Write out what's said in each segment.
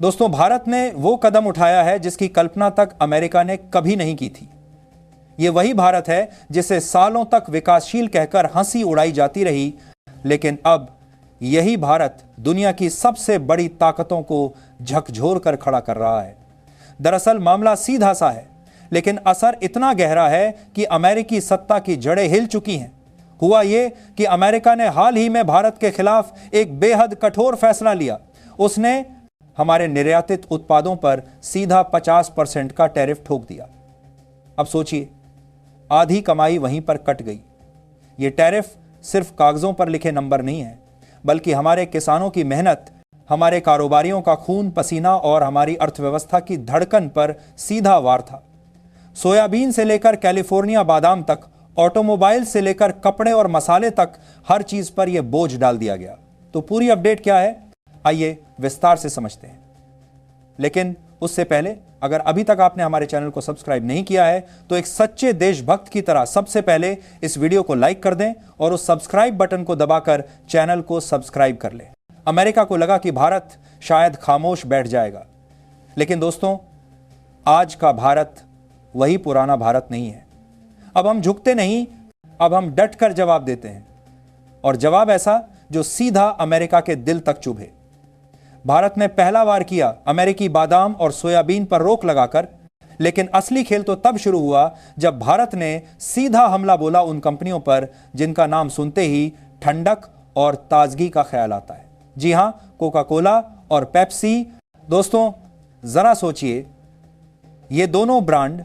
दोस्तों, भारत ने वो कदम उठाया है जिसकी कल्पना तक अमेरिका ने कभी नहीं की थी। यह वही भारत है जिसे सालों तक विकासशील कहकर हंसी उड़ाई जाती रही, लेकिन अब यही भारत दुनिया की सबसे बड़ी ताकतों को झकझोर कर खड़ा कर रहा है। दरअसल मामला सीधा सा है, लेकिन असर इतना गहरा है कि अमेरिकी सत्ता की जड़ें हिल चुकी हैं। हुआ यह कि अमेरिका ने हाल ही में भारत के खिलाफ एक बेहद कठोर फैसला लिया। उसने हमारे निर्यातित उत्पादों पर सीधा 50% का टैरिफ ठोक दिया। अब सोचिए, आधी कमाई वहीं पर कट गई। यह टैरिफ सिर्फ कागजों पर लिखे नंबर नहीं है, बल्कि हमारे किसानों की मेहनत, हमारे कारोबारियों का खून पसीना और हमारी अर्थव्यवस्था की धड़कन पर सीधा वार था। सोयाबीन से लेकर कैलिफोर्निया बादाम तक, ऑटोमोबाइल से लेकर कपड़े और मसाले तक, हर चीज पर यह बोझ डाल दिया गया। तो पूरी अपडेट क्या है, आइए विस्तार से समझते हैं। लेकिन उससे पहले, अगर अभी तक आपने हमारे चैनल को सब्सक्राइब नहीं किया है तो एक सच्चे देशभक्त की तरह सबसे पहले इस वीडियो को लाइक कर दें और उस सब्सक्राइब बटन को दबाकर चैनल को सब्सक्राइब कर लें। अमेरिका को लगा कि भारत शायद खामोश बैठ जाएगा, लेकिन दोस्तों, आज का भारत वही पुराना भारत नहीं है। अब हम झुकते नहीं, अब हम डट कर जवाब देते हैं, और जवाब ऐसा जो सीधा अमेरिका के दिल तक चुभे। भारत ने पहला वार किया अमेरिकी बादाम और सोयाबीन पर रोक लगाकर, लेकिन असली खेल तो तब शुरू हुआ जब भारत ने सीधा हमला बोला उन कंपनियों पर जिनका नाम सुनते ही ठंडक और ताजगी का ख्याल आता है। जी हां, कोका कोला और पेप्सी। दोस्तों, जरा सोचिए, ये दोनों ब्रांड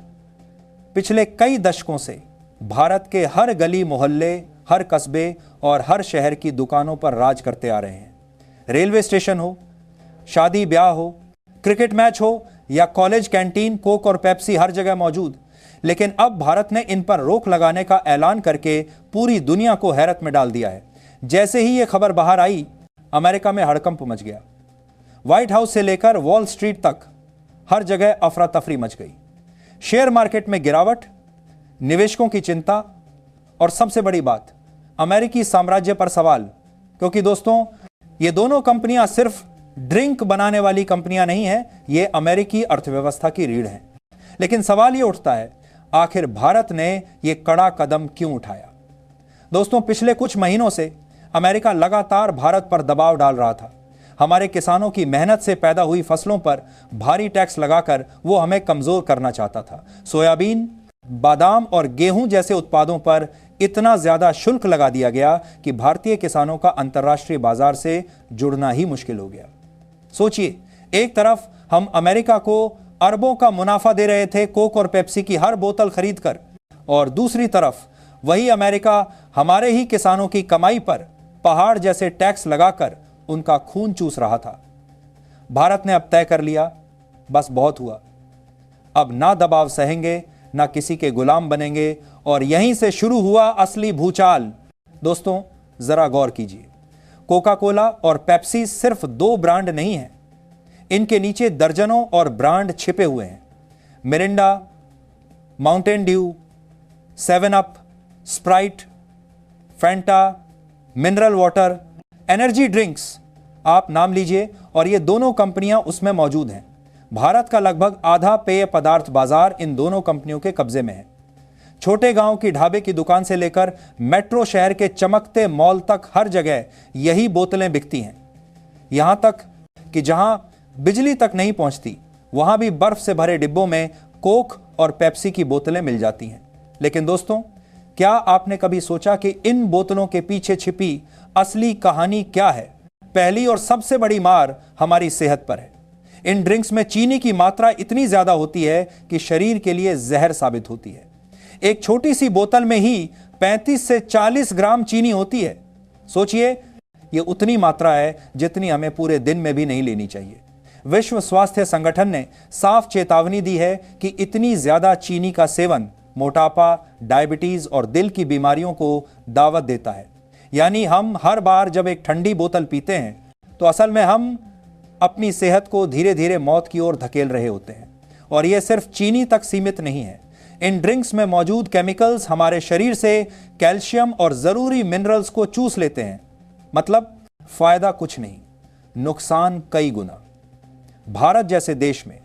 पिछले कई दशकों से भारत के हर गली मोहल्ले, हर कस्बे और हर शहर की दुकानों पर राज करते आ रहे हैं। रेलवे स्टेशन हो, शादी ब्याह हो, क्रिकेट मैच हो या कॉलेज कैंटीन, कोक और पेप्सी हर जगह मौजूद। लेकिन अब भारत ने इन पर रोक लगाने का ऐलान करके पूरी दुनिया को हैरत में डाल दिया है। जैसे ही यह खबर बाहर आई, अमेरिका में हड़कंप मच गया। व्हाइट हाउस से लेकर वॉल स्ट्रीट तक हर जगह अफरा तफरी मच गई। शेयर मार्केट में गिरावट, निवेशकों की चिंता और सबसे बड़ी बात, अमेरिकी साम्राज्य पर सवाल। क्योंकि दोस्तों, ये दोनों कंपनियां सिर्फ ड्रिंक बनाने वाली कंपनियां नहीं हैं, ये अमेरिकी अर्थव्यवस्था की रीढ़ हैं। लेकिन सवाल ये उठता है, आखिर भारत ने यह कड़ा कदम क्यों उठाया? दोस्तों, पिछले कुछ महीनों से अमेरिका लगातार भारत पर दबाव डाल रहा था। हमारे किसानों की मेहनत से पैदा हुई फसलों पर भारी टैक्स लगाकर वो हमें कमजोर करना चाहता था। सोयाबीन, बादाम और गेहूं जैसे उत्पादों पर इतना ज्यादा शुल्क लगा दिया गया कि भारतीय किसानों का अंतर्राष्ट्रीय बाजार से जुड़ना ही मुश्किल हो गया। सोचिए, एक तरफ हम अमेरिका को अरबों का मुनाफा दे रहे थे कोक और पेप्सी की हर बोतल खरीदकर, और दूसरी तरफ वही अमेरिका हमारे ही किसानों की कमाई पर पहाड़ जैसे टैक्स लगाकर उनका खून चूस रहा था। भारत ने अब तय कर लिया, बस बहुत हुआ। अब ना दबाव सहेंगे, ना किसी के गुलाम बनेंगे, और यहीं से शुरू हुआ असली भूचाल। दोस्तों, जरा गौर कीजिए, कोका कोला और पेप्सी सिर्फ दो ब्रांड नहीं हैं, इनके नीचे दर्जनों और ब्रांड छिपे हुए हैं। Mirinda, Mountain Dew, 7 up, Sprite, Fanta, mineral water, energy drinks, आप नाम लीजिए, और ये दोनों कंपनियां उसमें मौजूद हैं। भारत का लगभग आधा पेय पदार्थ बाजार इन दोनों कंपनियों के कब्जे में है। छोटे गांव की ढाबे की दुकान से लेकर मेट्रो शहर के चमकते मॉल तक हर जगह यही बोतलें बिकती हैं। यहां तक कि जहां बिजली तक नहीं पहुंचती, वहां भी बर्फ से भरे डिब्बों में कोक और पेप्सी की बोतलें मिल जाती हैं। लेकिन दोस्तों, क्या आपने कभी सोचा कि इन बोतलों के पीछे छिपी असली कहानी क्या है? पहली और सबसे बड़ी मार हमारी सेहत पर है। इन ड्रिंक्स में चीनी की मात्रा इतनी ज्यादा होती है कि शरीर के लिए जहर साबित होती है। एक छोटी सी बोतल में ही 35 से 40 ग्राम चीनी होती है। सोचिए, यह उतनी मात्रा है जितनी हमें पूरे दिन में भी नहीं लेनी चाहिए। विश्व स्वास्थ्य संगठन ने साफ चेतावनी दी है कि इतनी ज्यादा चीनी का सेवन मोटापा, डायबिटीज और दिल की बीमारियों को दावत देता है। यानी हम हर बार जब एक ठंडी बोतल पीते हैं तो असल में हम अपनी सेहत को धीरे धीरे मौत की ओर धकेल रहे होते हैं। और यह सिर्फ चीनी तक सीमित नहीं है। इन ड्रिंक्स में मौजूद केमिकल्स हमारे शरीर से कैल्शियम और जरूरी मिनरल्स को चूस लेते हैं। मतलब फायदा कुछ नहीं, नुकसान कई गुना। भारत जैसे देश में,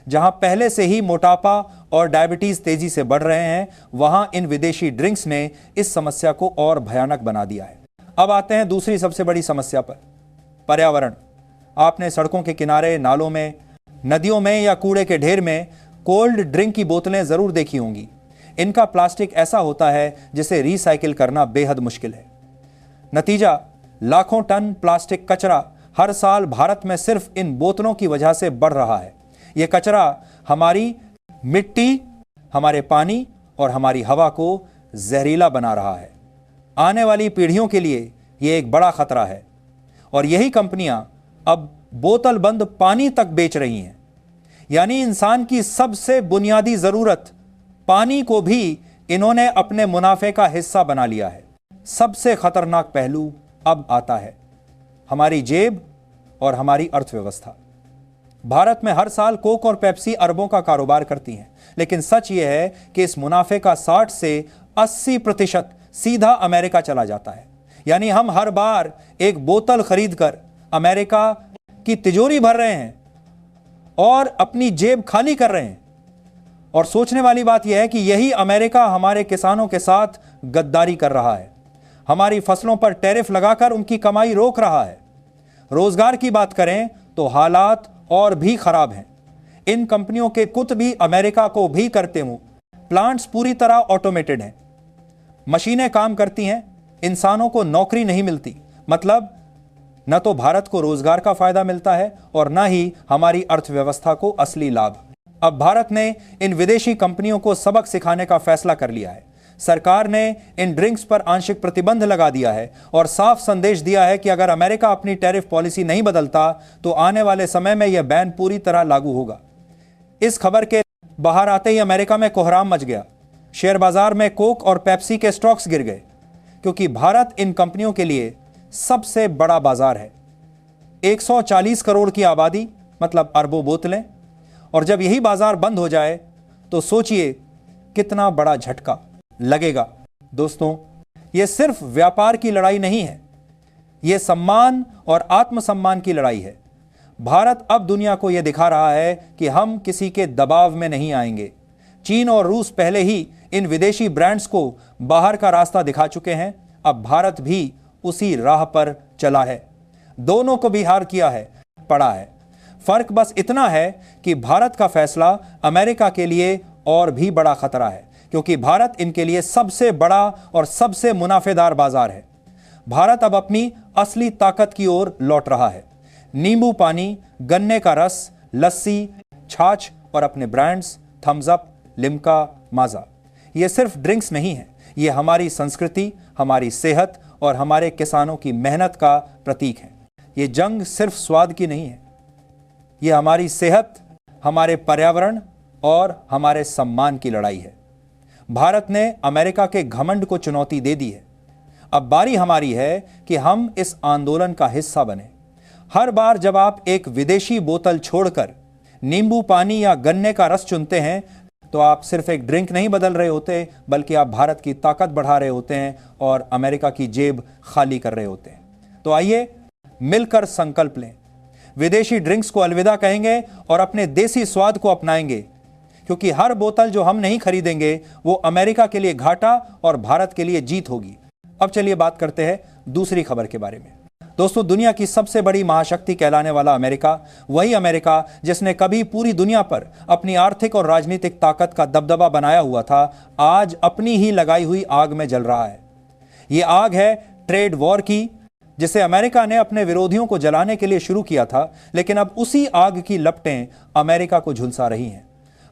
जहां पहले से ही मोटापा और डायबिटीज तेजी से बढ़ रहे हैं, वहां इन विदेशी ड्रिंक्स ने इस समस्या को और भयानक बना दिया है। अब आते हैं दूसरी सबसे बड़ी समस्या पर, पर्यावरण। आपने सड़कों के किनारे, नालों में, नदियों में या कूड़े के ढेर में कोल्ड ड्रिंक की बोतलें जरूर देखी होंगी। इनका प्लास्टिक ऐसा होता है जिसे रिसाइकिल करना बेहद मुश्किल है। नतीजा, लाखों टन प्लास्टिक कचरा हर साल भारत में सिर्फ इन बोतलों की वजह से बढ़ रहा है। यह कचरा हमारी मिट्टी, हमारे पानी और हमारी हवा को जहरीला बना रहा है। आने वाली पीढ़ियों के लिए यह एक बड़ा खतरा है और यही कंपनियां अब बोतल बंद पानी तक बेच रही हैं। यानी इंसान की सबसे बुनियादी जरूरत पानी को भी इन्होंने अपने मुनाफे का हिस्सा बना लिया है। सबसे खतरनाक पहलू अब आता है, हमारी जेब और हमारी अर्थव्यवस्था। भारत में हर साल कोक और पेप्सी अरबों का कारोबार करती हैं, लेकिन सच यह है कि इस मुनाफे का 60 से 80% सीधा अमेरिका चला जाता है। यानी हम हर बार एक बोतल खरीदकर अमेरिका की तिजोरी भर रहे हैं और अपनी जेब खाली कर रहे हैं। और सोचने वाली बात यह है कि यही अमेरिका हमारे किसानों के साथ गद्दारी कर रहा है, हमारी फसलों पर टैरिफ लगाकर उनकी कमाई रोक रहा है। रोजगार की बात करें तो हालात और भी खराब हैं। इन कंपनियों के कुत भी अमेरिका को भी करते मुंह। प्लांट्स पूरी तरह ऑटोमेटेड हैं, मशीनें काम करती हैं, इंसानों को नौकरी नहीं मिलती। मतलब न तो भारत को रोजगार का फायदा मिलता है और न ही हमारी अर्थव्यवस्था को असली लाभ। अब भारत ने इन विदेशी कंपनियों को सबक सिखाने का फैसला कर लिया है। सरकार ने इन ड्रिंक्स पर आंशिक प्रतिबंध लगा दिया है और साफ संदेश दिया है कि अगर अमेरिका अपनी टैरिफ पॉलिसी नहीं बदलता तो आने वाले समय में यह बैन पूरी तरह लागू होगा। इस खबर के बाहर आते ही अमेरिका में कोहराम मच गया। शेयर बाजार में कोक और पेप्सी के स्टॉक्स गिर गए, क्योंकि भारत इन कंपनियों के लिए सबसे बड़ा बाजार है। 140 करोड़ की आबादी, मतलब अरबों बोतलें। और जब यही बाजार बंद हो जाए तो सोचिए कितना बड़ा झटका लगेगा। दोस्तों, यह सिर्फ व्यापार की लड़ाई नहीं है, यह सम्मान और आत्मसम्मान की लड़ाई है। भारत अब दुनिया को यह दिखा रहा है कि हम किसी के दबाव में नहीं आएंगे। चीन और रूस पहले ही इन विदेशी ब्रांड्स को बाहर का रास्ता दिखा चुके हैं। अब भारत भी उसी राह पर चला है। दोनों को भी हार किया है, पड़ा है। फर्क बस इतना है कि भारत का फैसला अमेरिका के लिए और भी बड़ा खतरा है, क्योंकि भारत इनके लिए सबसे बड़ा और सबसे मुनाफेदार बाजार है। भारत अब अपनी असली ताकत की ओर लौट रहा है। नींबू पानी, गन्ने का रस, लस्सी, छाछ और अपने ब्रांड्स थम्स अप, लिम्का, माजा। ये सिर्फ ड्रिंक्स नहीं है, ये हमारी संस्कृति, हमारी सेहत और हमारे किसानों की मेहनत का प्रतीक है। ये जंग सिर्फ स्वाद की नहीं है, ये हमारी सेहत, हमारे पर्यावरण और हमारे सम्मान की लड़ाई है। भारत ने अमेरिका के घमंड को चुनौती दे दी है। अब बारी हमारी है कि हम इस आंदोलन का हिस्सा बने। हर बार जब आप एक विदेशी बोतल छोड़कर नींबू पानी या गन्ने का रस चुनते हैं तो आप सिर्फ एक ड्रिंक नहीं बदल रहे होते, बल्कि आप भारत की ताकत बढ़ा रहे होते हैं और अमेरिका की जेब खाली कर रहे होते हैं। तो आइए मिलकर संकल्प लें, विदेशी ड्रिंक्स को अलविदा कहेंगे और अपने देसी स्वाद को अपनाएंगे, क्योंकि हर बोतल जो हम नहीं खरीदेंगे वो अमेरिका के लिए घाटा और भारत के लिए जीत होगी। अब चलिए बात करते हैं दूसरी खबर के बारे में। दोस्तों, दुनिया की सबसे बड़ी महाशक्ति कहलाने वाला अमेरिका, वही अमेरिका जिसने कभी पूरी दुनिया पर अपनी आर्थिक और राजनीतिक ताकत का दबदबा बनाया हुआ था, आज अपनी ही लगाई हुई आग में जल रहा है। ये आग है ट्रेड वॉर की, जिसे अमेरिका ने अपने विरोधियों को जलाने के लिए शुरू किया था, लेकिन अब उसी आग की लपटें अमेरिका को झुलसा रही हैं।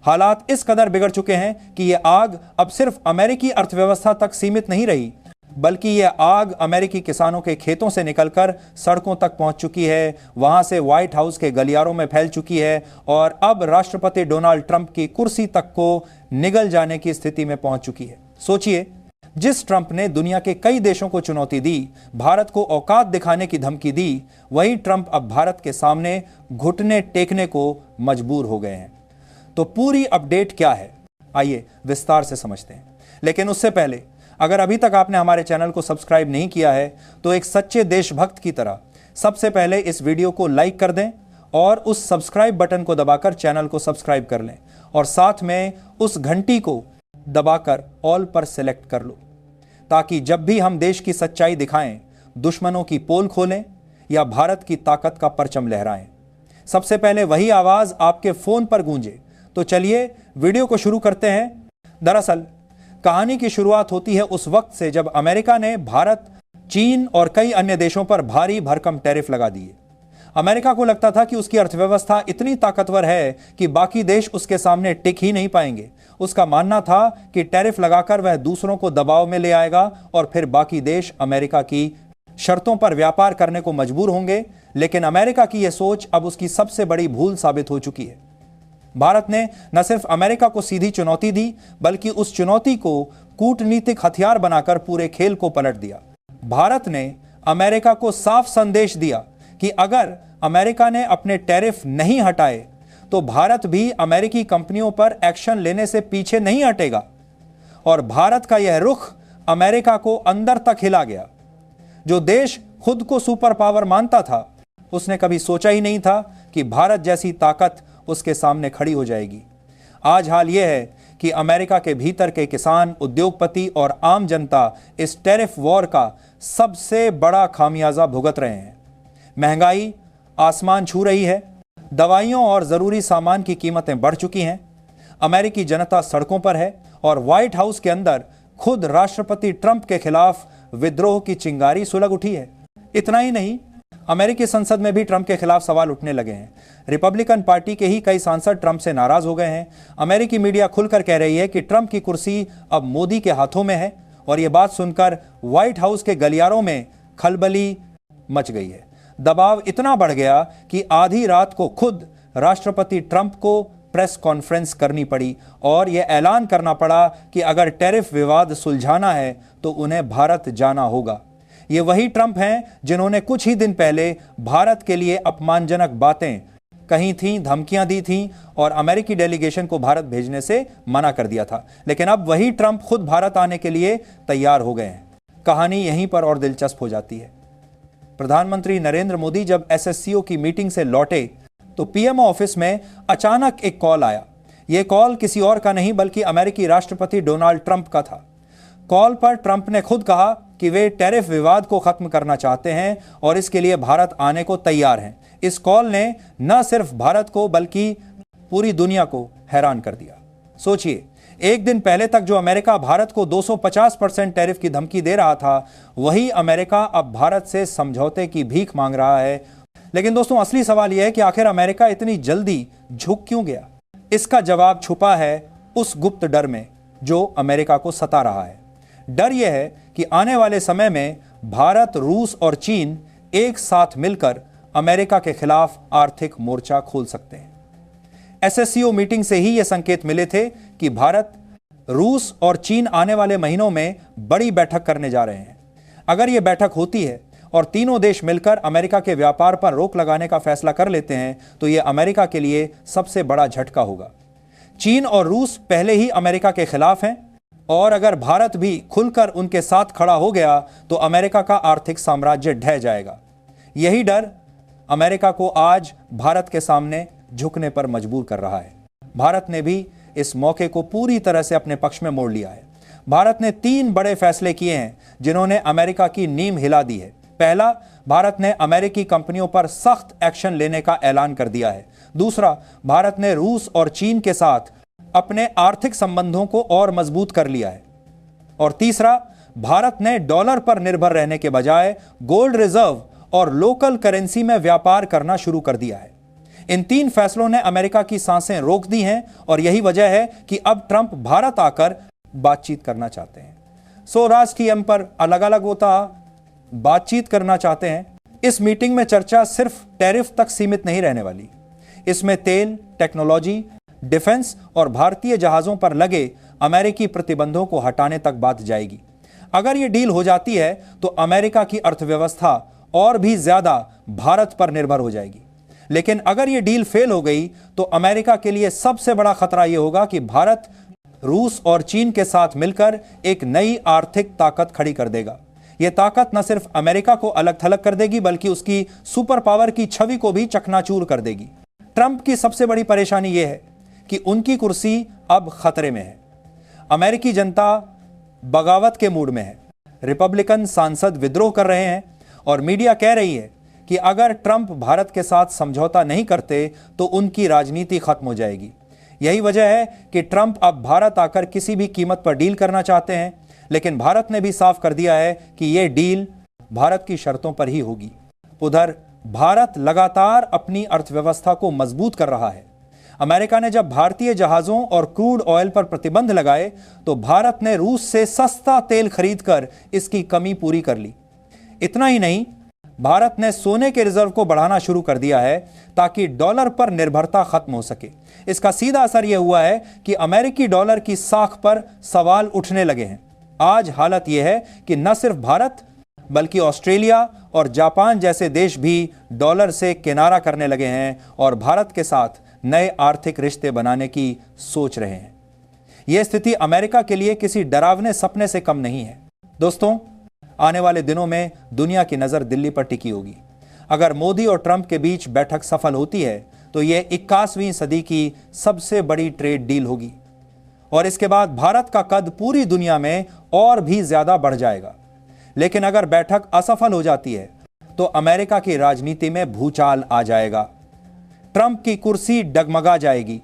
हालात इस कदर बिगड़ चुके हैं कि यह आग अब सिर्फ अमेरिकी अर्थव्यवस्था तक सीमित नहीं रही, बल्कि यह आग अमेरिकी किसानों के खेतों से निकलकर सड़कों तक पहुंच चुकी है, वहां से व्हाइट हाउस के गलियारों में फैल चुकी है और अब राष्ट्रपति डोनाल्ड ट्रंप की कुर्सी तक को निगल जाने की स्थिति में पहुंच चुकी है। सोचिए, जिस ट्रंप ने दुनिया के कई देशों को चुनौती दी, भारत को औकात दिखाने की धमकी दी, वही ट्रंप अब भारत के सामने घुटने टेकने को मजबूर हो गए हैं। तो पूरी अपडेट क्या है, आइए विस्तार से समझते हैं। लेकिन उससे पहले, अगर अभी तक आपने हमारे चैनल को सब्सक्राइब नहीं किया है तो एक सच्चे देशभक्त की तरह सबसे पहले इस वीडियो को लाइक कर दें और उस सब्सक्राइब बटन को दबाकर चैनल को सब्सक्राइब कर लें और साथ में उस घंटी को दबाकर ऑल पर सेलेक्ट कर लो, ताकि जब भी हम देश की सच्चाई दिखाएं, दुश्मनों की पोल खोलें या भारत की ताकत का परचम लहराएं, सबसे पहले वही आवाज आपके फोन पर गूंजे। तो चलिए वीडियो को शुरू करते हैं। दरअसल कहानी की शुरुआत होती है उस वक्त से जब अमेरिका ने भारत, चीन और कई अन्य देशों पर भारी भरकम टैरिफ लगा दिए। अमेरिका को लगता था कि उसकी अर्थव्यवस्था इतनी ताकतवर है कि बाकी देश उसके सामने टिक ही नहीं पाएंगे। उसका मानना था कि टैरिफ लगाकर वह दूसरों को दबाव में ले आएगा और फिर बाकी देश अमेरिका की शर्तों पर व्यापार करने को मजबूर होंगे। लेकिन अमेरिका की यह सोच अब उसकी सबसे बड़ी भूल साबित हो चुकी है। भारत ने न सिर्फ अमेरिका को सीधी चुनौती दी, बल्कि उस चुनौती को कूटनीतिक हथियार बनाकर पूरे खेल को पलट दिया। भारत ने अमेरिका को साफ संदेश दिया कि अगर अमेरिका ने अपने टैरिफ नहीं हटाए तो भारत भी अमेरिकी कंपनियों पर एक्शन लेने से पीछे नहीं हटेगा। और भारत का यह रुख अमेरिका को अंदर तक हिला गया। जो देश खुद को सुपर पावर मानता था, उसने कभी सोचा ही नहीं था कि भारत जैसी ताकत उसके सामने खड़ी हो जाएगी। आज हाल यह है कि अमेरिका के भीतर के किसान, उद्योगपति और आम जनता इस टैरिफ वॉर का सबसे बड़ा खामियाजा भुगत रहे हैं। महंगाई आसमान छू रही है, दवाइयों और जरूरी सामान की कीमतें बढ़ चुकी हैं, अमेरिकी जनता सड़कों पर है और व्हाइट हाउस के अंदर खुद राष्ट्रपति ट्रंप के खिलाफ विद्रोह की चिंगारी सुलग उठी है। इतना ही नहीं, अमेरिकी संसद में भी ट्रंप के खिलाफ सवाल उठने लगे हैं। रिपब्लिकन पार्टी के ही कई सांसद ट्रंप से नाराज हो गए हैं। अमेरिकी मीडिया खुलकर कह रही है कि ट्रंप की कुर्सी अब मोदी के हाथों में है और यह बात सुनकर व्हाइट हाउस के गलियारों में खलबली मच गई है। दबाव इतना बढ़ गया कि आधी रात को खुद राष्ट्रपति ट्रंप को प्रेस कॉन्फ्रेंस करनी पड़ी और यह ऐलान करना पड़ा कि अगर टैरिफ विवाद सुलझाना है तो उन्हें भारत जाना होगा। ये वही ट्रंप हैं जिन्होंने कुछ ही दिन पहले भारत के लिए अपमानजनक बातें कही थीं, धमकियां दी थीं और अमेरिकी डेलीगेशन को भारत भेजने से मना कर दिया था। लेकिन अब वही ट्रंप खुद भारत आने के लिए तैयार हो गए हैं। कहानी यहीं पर और दिलचस्प हो जाती है। प्रधानमंत्री नरेंद्र मोदी जब एसएससीओ की मीटिंग से लौटे तो पीएमओ ऑफिस में अचानक एक कॉल आया। यह कॉल किसी और का नहीं बल्कि अमेरिकी राष्ट्रपति डोनाल्ड ट्रंप का था। कॉल पर ट्रंप ने खुद कहा कि वे टैरिफ विवाद को खत्म करना चाहते हैं और इसके लिए भारत आने को तैयार हैं। इस कॉल ने न सिर्फ भारत को बल्कि पूरी दुनिया को हैरान कर दिया। सोचिए, एक दिन पहले तक जो अमेरिका भारत को 250% टैरिफ की धमकी दे रहा था, वही अमेरिका अब भारत से समझौते की भीख मांग रहा है। लेकिन दोस्तों, असली सवाल यह है कि आखिर अमेरिका इतनी जल्दी झुक क्यों गया? इसका जवाब छुपा है उस गुप्त डर में जो अमेरिका को सता रहा है। डर यह है कि आने वाले समय में भारत, रूस और चीन एक साथ मिलकर अमेरिका के खिलाफ आर्थिक मोर्चा खोल सकते हैं। एसएससीओ मीटिंग से ही यह संकेत मिले थे कि भारत, रूस और चीन आने वाले महीनों में बड़ी बैठक करने जा रहे हैं। अगर यह बैठक होती है और तीनों देश मिलकर अमेरिका के व्यापार पर रोक लगाने का फैसला कर लेते हैं तो यह अमेरिका के लिए सबसे बड़ा झटका होगा। चीन और रूस पहले ही अमेरिका के खिलाफ हैं और अगर भारत भी खुलकर उनके साथ खड़ा हो गया तो अमेरिका का आर्थिक साम्राज्य ढह जाएगा। यही डर अमेरिका को आज भारत के सामने झुकने पर मजबूर कर रहा है। भारत ने भी इस मौके को पूरी तरह से अपने पक्ष में मोड़ लिया है। भारत ने 3 बड़े फैसले किए हैं जिन्होंने अमेरिका की नींव हिला दी है। पहला, भारत ने अमेरिकी कंपनियों पर सख्त एक्शन लेने का ऐलान कर दिया है। दूसरा, भारत ने रूस और चीन के साथ अपने आर्थिक संबंधों को और मजबूत कर लिया है। और तीसरा, भारत ने डॉलर पर निर्भर रहने के बजाय गोल्ड रिजर्व और लोकल करेंसी में व्यापार करना शुरू कर दिया है। इन 3 फैसलों ने अमेरिका की सांसें रोक दी हैं और यही वजह है कि अब ट्रंप भारत आकर बातचीत करना चाहते हैं। राष्ट्रीय पर अलग अलग होता बातचीत करना चाहते हैं। इस मीटिंग में चर्चा सिर्फ टैरिफ तक सीमित नहीं रहने वाली। इसमें तेल, टेक्नोलॉजी, डिफेंस और भारतीय जहाजों पर लगे अमेरिकी प्रतिबंधों को हटाने तक बात जाएगी। अगर यह डील हो जाती है तो अमेरिका की अर्थव्यवस्था और भी ज्यादा भारत पर निर्भर हो जाएगी। लेकिन अगर यह डील फेल हो गई तो अमेरिका के लिए सबसे बड़ा खतरा यह होगा कि भारत रूस और चीन के साथ मिलकर एक नई आर्थिक ताकत खड़ी कर देगा। यह ताकत न सिर्फ अमेरिका को अलग थलग कर देगी बल्कि उसकी सुपर पावर की छवि को भी चकनाचूर कर देगी। ट्रंप की सबसे बड़ी परेशानी यह है कि उनकी कुर्सी अब खतरे में है। अमेरिकी जनता बगावत के मूड में है। रिपब्लिकन सांसद विद्रोह कर रहे हैं और मीडिया कह रही है कि अगर ट्रंप भारत के साथ समझौता नहीं करते तो उनकी राजनीति खत्म हो जाएगी। यही वजह है कि ट्रंप अब भारत आकर किसी भी कीमत पर डील करना चाहते हैं, लेकिन भारत ने भी साफ कर दिया है कि यह डील भारत की शर्तों पर ही होगी। उधर भारत लगातार अपनी अर्थव्यवस्था को मजबूत कर रहा है। अमेरिका ने जब भारतीय जहाजों और क्रूड ऑयल पर प्रतिबंध लगाए तो भारत ने रूस से सस्ता तेल खरीदकर इसकी कमी पूरी कर ली। इतना ही नहीं, भारत ने सोने के रिजर्व को बढ़ाना शुरू कर दिया है ताकि डॉलर पर निर्भरता खत्म हो सके। इसका सीधा असर यह हुआ है कि अमेरिकी डॉलर की साख पर सवाल उठने लगे हैं। आज हालत यह है कि न सिर्फ भारत बल्कि ऑस्ट्रेलिया और जापान जैसे देश भी डॉलर से किनारा करने लगे हैं और भारत के साथ नए आर्थिक रिश्ते बनाने की सोच रहे हैं। यह स्थिति अमेरिका के लिए किसी डरावने सपने से कम नहीं है। दोस्तों, आने वाले दिनों में दुनिया की नजर दिल्ली पर टिकी होगी। अगर मोदी और ट्रंप के बीच बैठक सफल होती है तो यह 21वीं सदी की सबसे बड़ी ट्रेड डील होगी और इसके बाद भारत का कद पूरी दुनिया में और भी ज्यादा बढ़ जाएगा। लेकिन अगर बैठक असफल हो जाती है तो अमेरिका की राजनीति में भूचाल आ जाएगा। ट्रंप की कुर्सी डगमगा जाएगी,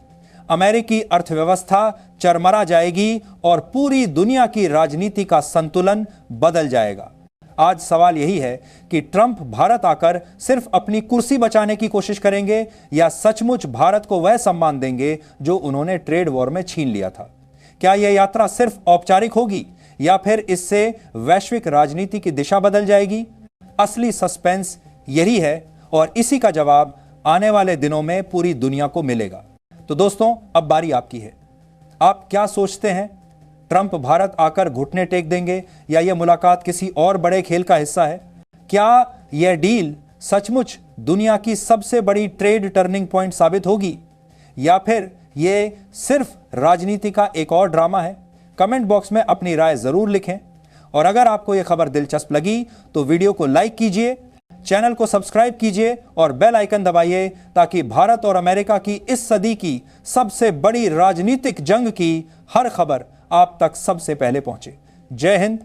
अमेरिकी अर्थव्यवस्था चरमरा जाएगी और पूरी दुनिया की राजनीति का संतुलन बदल जाएगा। आज सवाल यही है कि ट्रंप भारत आकर सिर्फ अपनी कुर्सी बचाने की कोशिश करेंगे या सचमुच भारत को वह सम्मान देंगे जो उन्होंने ट्रेड वॉर में छीन लिया था। क्या यह यात्रा सिर्फ औपचारिक होगी या फिर इससे वैश्विक राजनीति की दिशा बदल जाएगी? असली सस्पेंस यही है और इसी का जवाब आने वाले दिनों में पूरी दुनिया को मिलेगा। तो दोस्तों, अब बारी आपकी है। आप क्या सोचते हैं? ट्रंप भारत आकर घुटने टेक देंगे या यह मुलाकात किसी और बड़े खेल का हिस्सा है? क्या यह डील सचमुच दुनिया की सबसे बड़ी ट्रेड टर्निंग पॉइंट साबित होगी या फिर यह सिर्फ राजनीति का एक और ड्रामा है? कमेंट बॉक्स में अपनी राय जरूर लिखें और अगर आपको यह खबर दिलचस्प लगी तो वीडियो को लाइक कीजिए, चैनल को सब्सक्राइब कीजिए और बेल आइकन दबाइए ताकि भारत और अमेरिका की इस सदी की सबसे बड़ी राजनीतिक जंग की हर खबर आप तक सबसे पहले पहुंचे। जय हिंद,